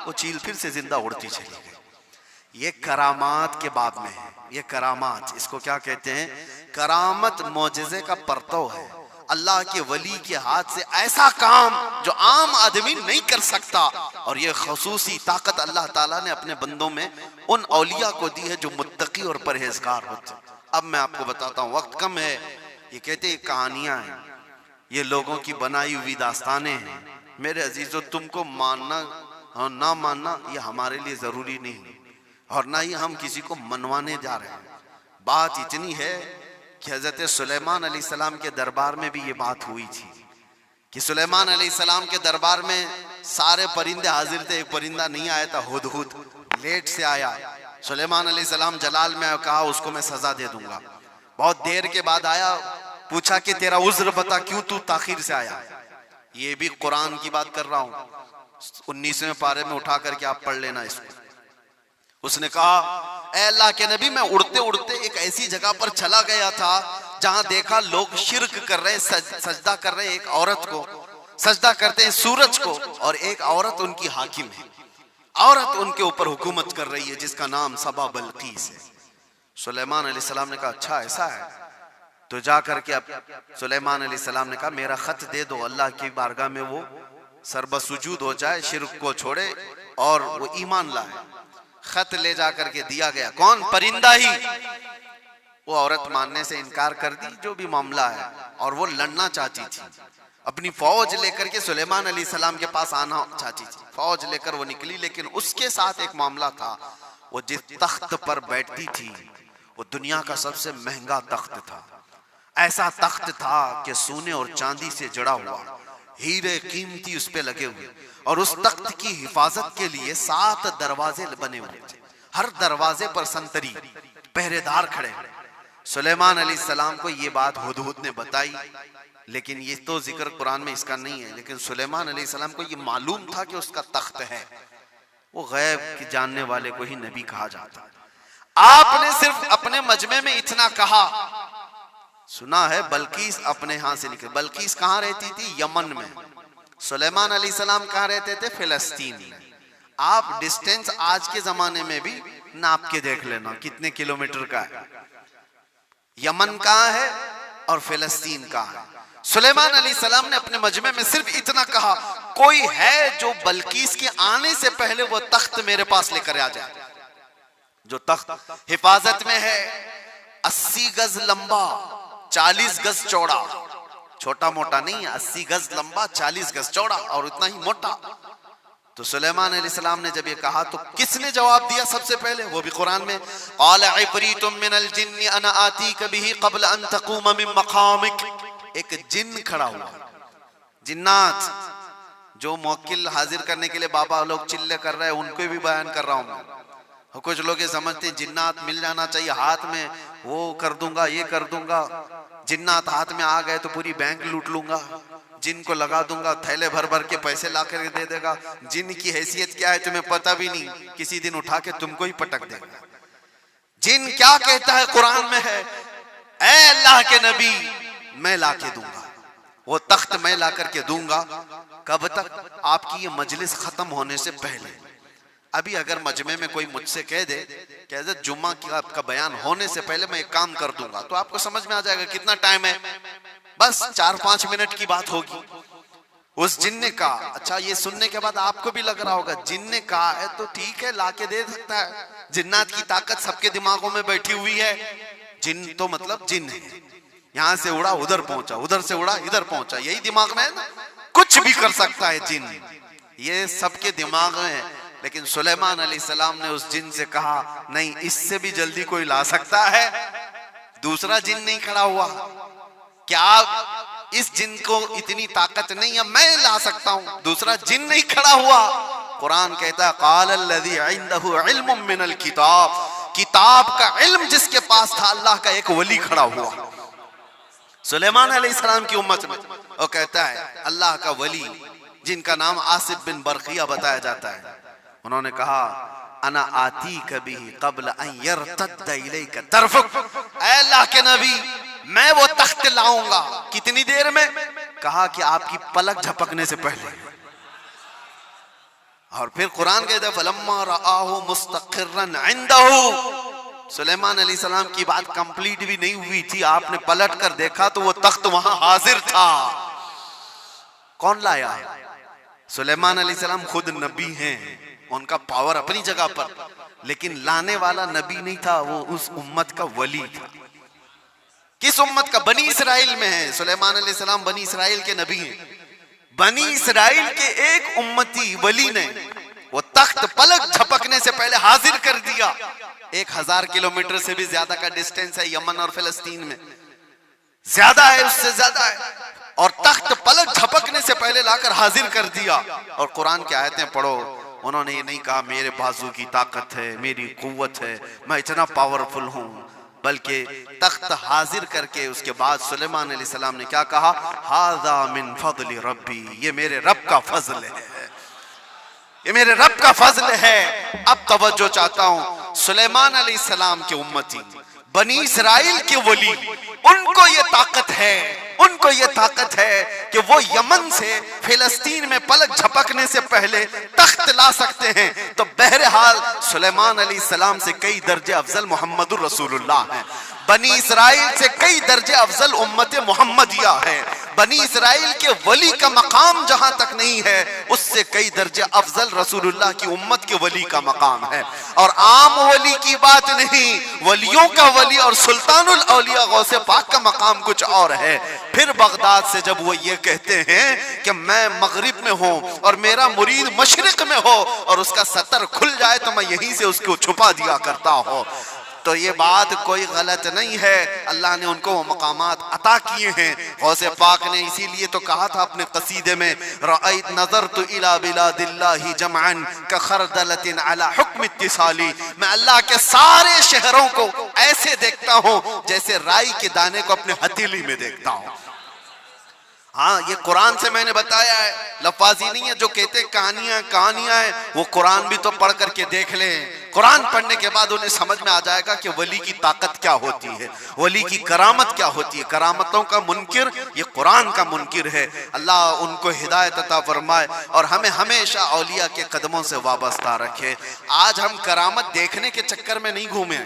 वो चील फिर से जिंदा उड़ती चली गई। ये करामात के बाब में है। ये करामात, इसको क्या कहते हैं? करामत मौजिज़े का परतव है। अल्लाह के वली के हाथ से ऐसा काम जो आम आदमी नहीं कर सकता, और ये खसूसी ताकत अल्लाह ताला ने अपने बंदों में उन औलिया को दी है जो मुत्तकी और परहेजगार होते। अब मैं आपको बताता हूँ, वक्त कम है। ये कहते हैं कहानियां हैं, ये लोगों की बनाई हुई दास्तानें हैं। मेरे अजीजों, तुमको मानना और ना मानना ये हमारे लिए जरूरी नहीं, और ना ही हम किसी को मनवाने जा रहे हैं। बात इतनी है कि हजरत सुलेमान अलैहिस्सलाम के दरबार में भी ये बात हुई थी कि सुलेमान अलैहिस्सलाम के दरबार में सारे परिंदे हाजिर थे, एक परिंदा नहीं आया था, हुदहुद लेट से आया। सुलेमान अलैहिस्सलाम जलाल में कहा उसको मैं सजा दे दूंगा। बहुत देर के बाद आया, पूछा कि तेरा उज्र बता, क्यों तू ताखिर से आया। ये भी कुरान की बात कर रहा हूँ, 19वें पारे में उठा करके आप पढ़ लेना इसको। उसने कहा ऐ अल्लाह के नबी, मैं उड़ते उड़ते एक ऐसी जगह पर चला गया था जहां देखा लोग शिर्क कर रहे हैं, सजदा कर रहे हैं एक औरत को, सजदा करते हैं सूरज को, और एक औरत उनकी हाकिम है, औरत उनके ऊपर हुकूमत कर रही है जिसका नाम सबा बल्कीस है। सुलेमान अलैहिस्सलाम ने कहा अच्छा ऐसा है, तो जा करके अब सुलेमान अलैहिस्सलाम ने कहा मेरा खत दे दो, अल्लाह की बारगाह में वो सरबसुजूद हो जाए, शिर्क को छोड़े और वो ईमान लाए। खत ले जा करके दिया गया, कौन? परिंदा ही। वो औरत मानने से इनकार कर दी, जो भी मामला है, और वो लड़ना चाहती थी, अपनी फौज लेकर के सुलेमान अलैहिस्सलाम के पास आना चाहती थी। फौज लेकर वो निकली, लेकिन उसके साथ एक मामला था। वो जिस तख्त पर बैठती थी वो दुनिया का सबसे महंगा तख्त था। ऐसा तख्त था कि सोने और चांदी से जड़ा हुआ, हीरे कीमती उस पे लगे हुए, और उस तख्त की हिफाजत के लिए 7 दरवाजे बने हुए थे। हर दरवाजे पर संतरी पहरेदार खड़े। सुलेमान अलैहिस्सलाम को ये बात हुदहुद ने बताई, लेकिन ये तो जिक्र कुरान में इसका नहीं है, लेकिन सुलेमान अलैहिस्सलाम को ये मालूम था कि उसका तख्त है। वो गैब के जानने वाले को ही नबी कहा जाता है। आपने सिर्फ अपने मजमे में इतना कहा, सुना है बल्कीस अपने यहां से निकले। बल्कीस कहां रहती थी? यमन में। सुलेमान अलैहिस्सलाम कहां रहते थे? फिलिस्तीन में। आप डिस्टेंस आज के जमाने में भी नाप के देख लेना कितने किलोमीटर का है। यमन कहां है और फिलिस्तीन कहां है। सुलेमान अलैहिस्सलाम ने अपने मजमे में सिर्फ इतना कहा, कोई है जो बल्कीस के आने से पहले वो तख्त मेरे पास लेकर आ जाए, जो तख्त हिफाजत में है, 80 गज लंबा, 40 गज चौड़ा, छोटा मोटा नहीं, 80 गज लंबा, 40 गज चौड़ा और उतना ही मोटा। तो सुलेमान अलैहिस्सलाम ने जब ये कहा तो किसने जवाब दिया सबसे पहले? वो भी कुरान में, क़ाल इफ़रीतुम मिनल जिन्नि अना आतीक बिही क़ब्ल अन तक़ूम मिन मक़ामिक। एक जिन खड़ा हुआ, जिन्नात जो मुवक्किल हाजिर करने के लिए बाबा लोग चिल्ले कर रहे हैं, उनको भी बयान कर रहा हूं मैं। कुछ लोग ये समझते हैं जिन्नात मिल जाना चाहिए हाथ में, वो कर दूंगा, ये कर दूंगा। जिन्नात हाथ में आ गए तो पूरी बैंक लूट लूंगा, जिन को लगा दूंगा, थैले भर भर के पैसे ला कर दे देगा। जिन की हैसियत क्या है तुम्हें पता भी नहीं, किसी दिन उठा के तुमको ही पटक देगा। जिन क्या कहता है कुरान में है, ऐ अल्लाह के नबी मैं ला के दूंगा, वो तख्त मैं ला करके दूंगा। कब तक? आपकी ये मजलिस खत्म होने से पहले। अभी अगर मजमे में कोई मुझसे कह दे जुम्मा की आपका बयान होने से पहले मैं एक काम कर दूंगा, तो आपको समझ में आ जाएगा कितना टाइम है, बस 4-5 मिनट की बात होगी। उस जिन ने कहा, अच्छा ये सुनने के बाद आपको भी लग रहा होगा जिन ने कहा है तो ठीक है ला के दे सकता है, जिन्नात की ताकत सबके दिमागों में बैठी हुई है। जिन तो मतलब जिन है, यहां से उड़ा उधर पहुंचा, उधर से उड़ा इधर पहुंचा, यही दिमाग में है ना, कुछ भी कर सकता है जिन, ये सबके दिमाग में है। लेकिन सुलेमान अलैहिस्सलाम ने उस जिन से कहा, नहीं इससे भी जल्दी कोई ला सकता है। दूसरा जिन नहीं खड़ा हुआ, क्या इस जिन को इतनी ताकत नहीं है, मैं ला सकता हूं। दूसरा जिन नहीं खड़ा हुआ। कुरान कहता है, क़ाल अल्लज़ी इंदहु इल्मुम मिनल किताब, किताब का इल्म जिसके पास था, अल्लाह का एक वली खड़ा हुआ सुलेमान अलैहिस्सलाम की उम्मत में। वो कहता है अल्लाह का वली, जिनका नाम आसिफ बिन बरकिया बताया जाता है, उन्होंने कहा, अना आती कभी क़ब्ल अन यरतद्द इलैका तरफुक। ऐ अल्लाह के नबी मैं वो तख्त लाऊंगा, कितनी देर में? कहा कि आपकी पलक झपकने से पहले। और फिर कुरान कहता है, फलम्मा रआहु मुस्तक़िर्रन इंदहु। सुलेमान अलैहिस्सलाम की बात कंप्लीट भी नहीं हुई थी, आपने पलट कर देखा तो वो तख्त वहां हाजिर था। कौन लाया? सुलेमान अलैहिस्सलाम खुद नबी हैं, उनका पावर अपनी जगह पर, लेकिन लाने वाला नबी नहीं था, वो उस उम्मत का वली था। किस उम्मत का? बनी इसराइल में है। सुलेमान अलैहिस्सलाम बनी इसराइल के नबी हैं। बनी इसराइल के एक उम्मती वली ने वो तख्त पलक झपकने से पहले हाजिर कर दिया। 1000 किलोमीटर से भी ज्यादा का डिस्टेंस है यमन और फिलिस्तीन में, ज्यादा है, उससे ज्यादा है, और तख्त पलक झपकने से पहले लाकर हाजिर कर दिया। और कुरान की आयतें पढ़ो, उन्होंने ये नहीं कहा मेरे बाजू की ताकत है, मेरी कुव्वत है, मैं इतना पावरफुल हूं, बल्कि तख्त हाजिर करके उसके बाद सुलेमान अलैहिस्सलाम ने क्या कहा? हाज़ा मिन फज़्ल रब्बी, ये मेरे रब का फजल है, ये मेरे रब का फजल है। अब तवज्जो चाहता हूं, सुलेमान अलैहिस्सलाम के उम्मती बनी इसराइल के वली, उनको ये ताकत है, उनको ये ताकत है कि वो यमन से फिलिस्तीन में पलक झपकने से पहले तख्त ला सकते हैं। तो बहरहाल सुलेमान अलैहिस्सलाम से कई दर्जे अफजल मोहम्मदुर रसूलुल्लाह हैं, बनी इसराइल से कई दर्जे अफजल उम्मत मोहम्मदिया है। बनी इसराइल के वली का मकाम जहां तक नहीं है, उससे कई दर्जे अफजल रसूलुल्लाह की उम्मत के वली का मकाम है। और आम वली की बात नहीं, वलियों का वली और सुल्तानुल औलिया गौसे पाक का मकाम कुछ और है। फिर बगदाद से जब वो ये कहते हैं कि मैं मगरिब में हूं और मेरा मुरीद मशरिक में हो और उसका सतर खुल जाए तो मैं यहीं से उसको छुपा दिया करता हूं, तो ये बात कोई गलत नहीं है। अल्लाह ने उनको वो मकामात अता किए हैं। गौसे पाक ने इसीलिए तो कहा था अपने कसीदे में, रअयत नज़रतु इला बिलादिल्लाहि जमअन का खरदलतिन अला हुक्म इत्तिसाली, मैं अल्लाह के सारे शहरों को ऐसे देखता हूं जैसे राई के दाने को अपने हथेली में देखता हूं। हाँ, ये कुरान से मैंने बताया है, लफाजी नहीं है जो कहते कहानियां कहानियां हैं। वो कुरान भी तो पढ़ करके देख लें। कुरान पढ़ने के बाद उन्हें समझ में आ जाएगा कि वली की ताकत क्या होती है, वली की करामत क्या होती है। करामतों का मुनकिर ये कुरान का मुनकिर है। अल्लाह उनको हिदायत अता फरमाए और हमें हमेशा औलिया के कदमों से वाबस्ता रखे। आज हम करामत देखने के चक्कर में नहीं घूमे।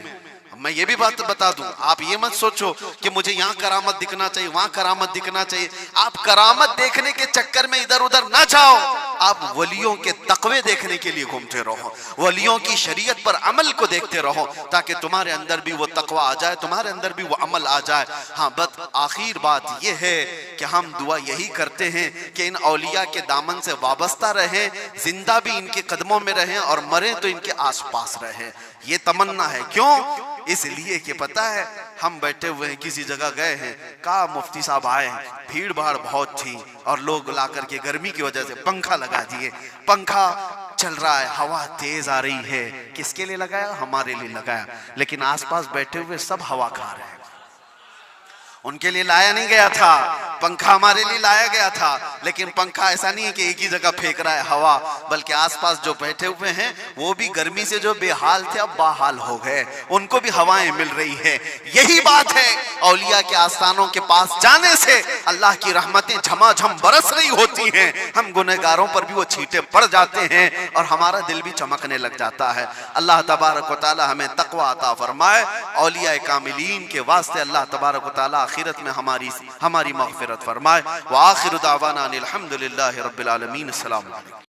मैं ये भी बात बता दूं, आप ये मत सोचो कि मुझे यहाँ करामत दिखना चाहिए, वहां करामत दिखना चाहिए। आप करामत देखने के चक्कर में इधर उधर ना जाओ। आप वलियों के तकवे देखने के लिए घूमते रहो, वलियों की शरीयत पर अमल को देखते रहो, ताकि तुम्हारे अंदर भी वो तकवा आ जाए, तुम्हारे अंदर भी वो अमल आ जाए। हाँ, बस आखिर बात ये है कि हम दुआ यही करते हैं कि इन औलिया के दामन से वाबस्ता रहें, जिंदा भी इनके कदमों में रहें और मरें तो इनके आसपास रहें। ये तमन्ना है। क्यों? इसलिए कि पता है हम बैठे हुए हैं, किसी जगह गए हैं, कहा मुफ्ती साहब आए हैं, भीड़ भाड़ बहुत थी और लोग ला करके गर्मी की वजह से पंखा लगा दिए। पंखा चल रहा है, हवा तेज आ रही है। किसके लिए लगाया? हमारे लिए लगाया। लेकिन आसपास बैठे हुए सब हवा खा रहे हैं। उनके लिए लाया नहीं गया था पंखा, हमारे लिए लाया गया था। लेकिन पंखा ऐसा नहीं है कि एक ही जगह फेंक रहा है हवा, बल्कि आसपास जो बैठे हुए हैं वो भी गर्मी से जो बेहाल थे अब बाहाल हो गए, उनको भी हवाएं मिल रही है। यही बात है, औलिया के आस्थानों के पास जाने से अल्लाह की रहमतें झमाझम बरस रही होती हैं। हम गुनहगारों पर भी वो छींटे पड़ जाते हैं और हमारा दिल भी चमकने लग जाता है। अल्लाह तबारक व तआला हमें तकवा अता फरमाए। औलिया कामिलीन के वास्ते अल्लाह तबारक व तआला आखिरत में हमारी मग़फ़िरत फरमाए। व आखिरु दावाना अनिल हम्दुलिल्लाहि रब्बिल आलमीन। अस्सलामु अलैकुम।